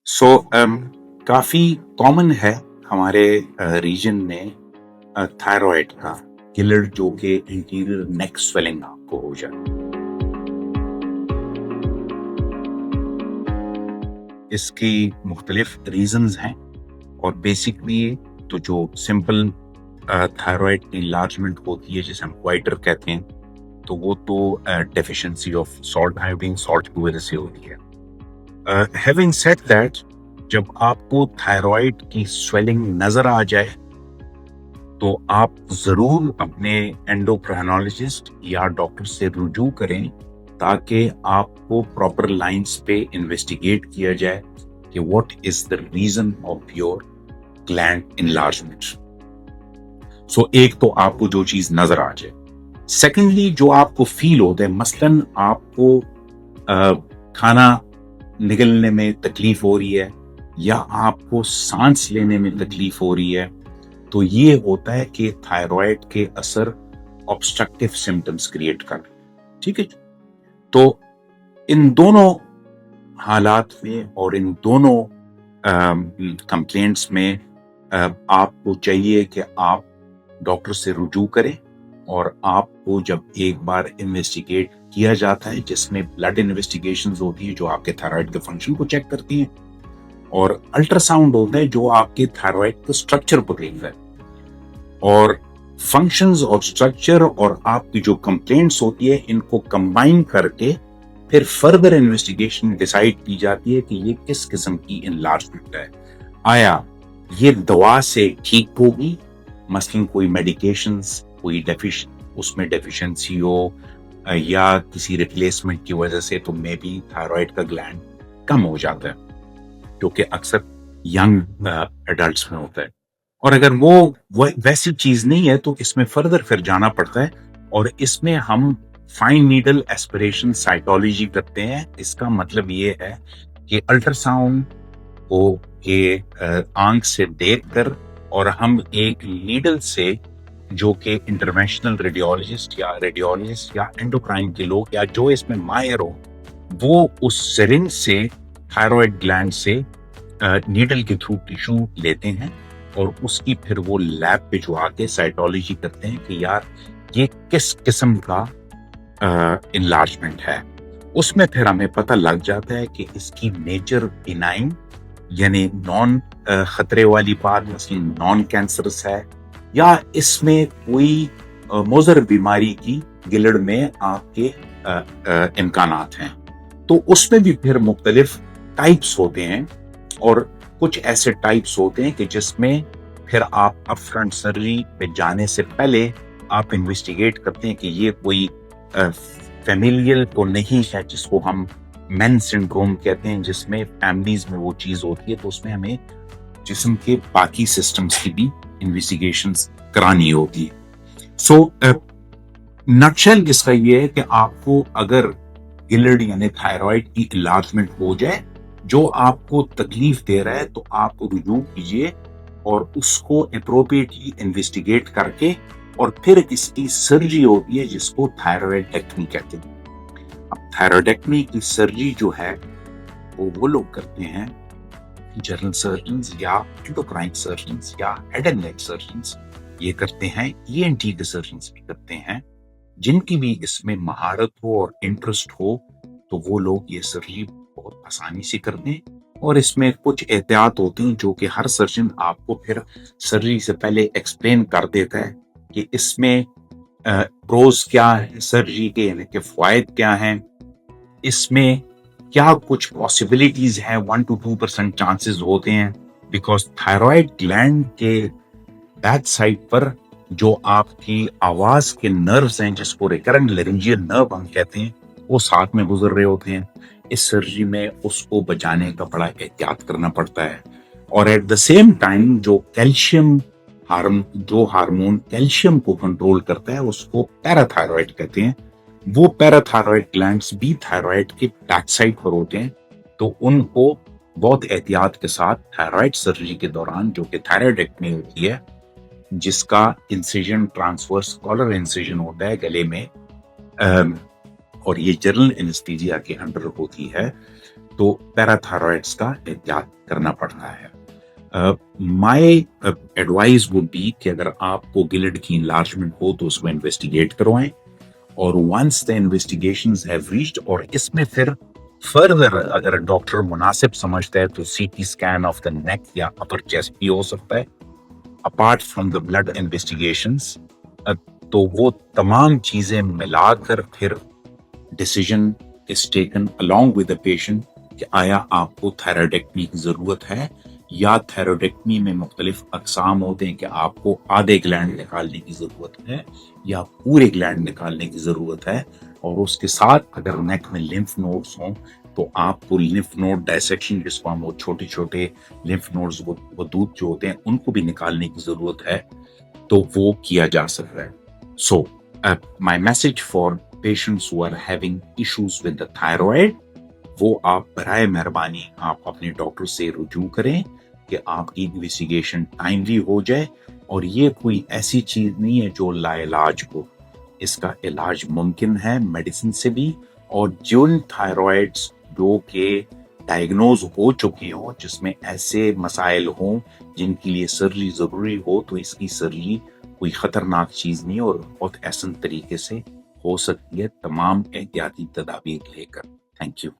सो काफ़ी कॉमन है हमारे रीजन में थायराइड का किलर जो कि इंटीरियर नेक स्वेलिंग आपको हो जाए। इसकी मुख्तलिफ रीजंस हैं और बेसिकली तो जो सिंपल थायराइड की इन्लार्जमेंट होती है जिसे हम क्वाइटर कहते हैं, तो वो तो deficiency of salt, iodine salt की वजह से होती है। हैविंग सेड दैट, जब आपको थायराइड की स्वेलिंग नजर आ जाए तो आप जरूर अपने एंडोक्राइनोलॉजिस्ट या डॉक्टर से रुजू करें ताकि आपको प्रॉपर लाइंस पे इन्वेस्टिगेट किया जाए कि what is the reason of your gland enlargement. So एक तो आपको जो चीज नजर आ जाए, सेकेंडली जो आपको फील होता है, मसलन आपको खाना निगलने में तकलीफ हो रही है या आपको सांस लेने में तकलीफ हो रही है, तो ये होता है कि थायराइड के असर ऑब्स्ट्रक्टिव सिम्टम्स क्रिएट कर रहे हैं। ठीक है, तो इन दोनों हालात में और इन दोनों कंप्लेंट्स में आपको चाहिए कि आप डॉक्टर से रुजू करें और आपको जब एक बार इन्वेस्टिगेट किया जाता है जिसमें ब्लड इन्वेस्टिगेशंस होती है जो आपके थायराइड के फंक्शन को चेक करती हैं, और अल्ट्रासाउंड होता है जो आपके थायराइड के स्ट्रक्चर को देखता है, और फंक्शंस और स्ट्रक्चर और आपकी जो कंप्लेंट्स होती है इनको कंबाइन करके फिर फर्दर इन्वेस्टिगेशन डिसाइड की जाती है कि ये किस किस्म की इनलार्जमेंट है। आया ये दवा से ठीक होगी, मसलन कोई मेडिकेशंस, कोई उसमें डेफिशिएंसी हो या किसी रिप्लेसमेंट की वजह से, तो मे बी थायराइड का ग्लैंड कम हो जाता है जो कि अक्सर यंग एडल्ट्स में होता है। और अगर वो वैसी चीज नहीं है तो इसमें फर्दर फिर जाना पड़ता है और इसमें हम फाइन नीडल एस्पिरेशन साइटोलॉजी करते हैं। इसका मतलब ये है कि अल्ट्रासाउंड को ये आंख से देखकर और हम एक नीडल से, जो कि इंटरवेंशनल रेडियोलॉजिस्ट या एंडोक्राइन के लोग या जो इसमें माहिर हो, वो उस सिरिंज से थायराइड ग्लैंड से नीडल के थ्रू टिश्यू लेते हैं और उसकी फिर वो लैब पे जो आके साइटोलॉजी करते हैं कि यार ये किस किस्म का इनलार्जमेंट है। उसमें फिर हमें पता लग जाता है कि इसकी नेचर बिनाइन यानी नॉन खतरे वाली बात, मसलन नॉन कैंसरस है, या इसमें कोई मोज़र बीमारी की गिलड़ में आपके इम्कानात हैं। तो उसमें भी फिर मुख्तलिफ टाइप्स होते हैं और कुछ ऐसे टाइप्स होते हैं कि जिसमें फिर आप अपफ्रंट सर्जरी पे जाने से पहले आप इन्वेस्टिगेट करते हैं कि ये कोई फैमिलियल तो नहीं है, जिसको हम मेन सिंड्रोम कहते हैं, जिसमें फैमिलीज में वो चीज होती है, तो उसमें हमें जिस्म के बाकी सिस्टम्स की भी इन्वेस्टिगेशंस करानी होगी। सो नटशेल इसका ये है कि आपको अगर गिलड़ यानी थायराइड की इलाजमेंट हो जाए जो आपको तकलीफ दे रहा है, तो आप रुजू कीजिए और उसको अप्रोप्रिएटली इन्वेस्टिगेट करके और फिर इसकी सर्जरी होती है जिसको थायराइडेक्टमी कहते हैं। अब थायराइडेक्टमी की सर्जरी जो है वो लोग करते हैं, जनरल सर्जन्स या एंडोक्राइन सर्जन्स या हेड एंड नेक सर्जन्स ये करते हैं, ईएनटी के सर्जन्स भी करते हैं। जिनकी भी इसमें महारत हो और इंटरेस्ट हो तो वो लोग ये सर्जरी बहुत आसानी से कर दें, और इसमें कुछ एहतियात होती हैं जो कि हर सर्जन आपको फिर सर्जरी से पहले एक्सप्लेन कर देता है कि इसमें प्रोज क्या है सर्जरी के, यानी कि फायदे क्या हैं, इसमें क्या कुछ पॉसिबिलिटीज हैं, 1 to 2% चांसेस होते हैं, बिकॉज थायराइड ग्लैंड के बैक साइड पर जो आपकी आवाज के नर्व्स हैं जिसको रिकरेंट लेरिंजियल नर्व हम कहते हैं, वो साथ में गुजर रहे होते हैं। इस सर्जरी में उसको बचाने का बड़ा एहतियात करना पड़ता है। और एट द सेम टाइम जो कैल्शियम हार्मोन कैल्शियम को कंट्रोल करता है उसको पैराथायराइड कहते हैं, वो पैराथायराइड ग्लैंड्स भी थायराइड के बैक साइड पर होते हैं, तो उनको बहुत एहतियात के साथ थायराइड सर्जरी के दौरान, जो कि थायराइडेक्टमी होती है, जिसका इंसिजन ट्रांसवर्स कॉलर इंसिजन होता है गले में, और ये जनरल एनेस्थीसिया के अंडर होती है, तो पैराथायरॉइड्स का एहतियात करना पड़ता है। माय एडवाइस वुड बी कि अगर आपको गिलिड की इनलार्जमेंट हो तो उसको इन्वेस्टिगेट करवाएं, और once the investigations have reached, और इसमें फिर फर्दर अगर डॉक्टर मुनासिब समझता है तो CT scan of the neck या अपर चेस्ट भी हो सकता है, apart from the blood investigations. तो वो तमाम चीजें मिलाकर फिर decision is taken along with the patient कि आया आपको थायराइडेक्टमी की जरूरत है, या थायराइडेक्टमी में मुख्तलिफ अकसाम होते हैं कि आपको आधे ग्लैंड निकालने की जरूरत है या पूरे ग्लैंड निकालने की जरूरत है। और उसके साथ अगर नेक में लिम्फ नोड्स हों तो आपको लिम्फ नोड डायसेक्शन, जिसको हम वो छोटे छोटे लिम्फ नोड्स वो दूध जो होते हैं उनको भी निकालने की जरूरत है, तो वो किया जा सकता है। So my message for patients who are having issues with the thyroid, वो आप बराए मेहरबानी आप अपने डॉक्टर से रुजू करें कि आपकी इन्वेस्टिगेशन टाइमली हो जाए। और ये कोई ऐसी चीज नहीं है जो लाइलाज हो, इसका इलाज मुमकिन है मेडिसिन से भी। और जिन थायराइड्स जो कि डायग्नोज हो चुकी हो, जिसमें ऐसे मसाइल हों जिनके लिए सर्जरी जरूरी हो, तो इसकी सर्जरी कोई खतरनाक चीज नहीं और बहुत आसान तरीके से हो सकती है, तमाम एहतियाती तदाबीर लेकर। Thank you.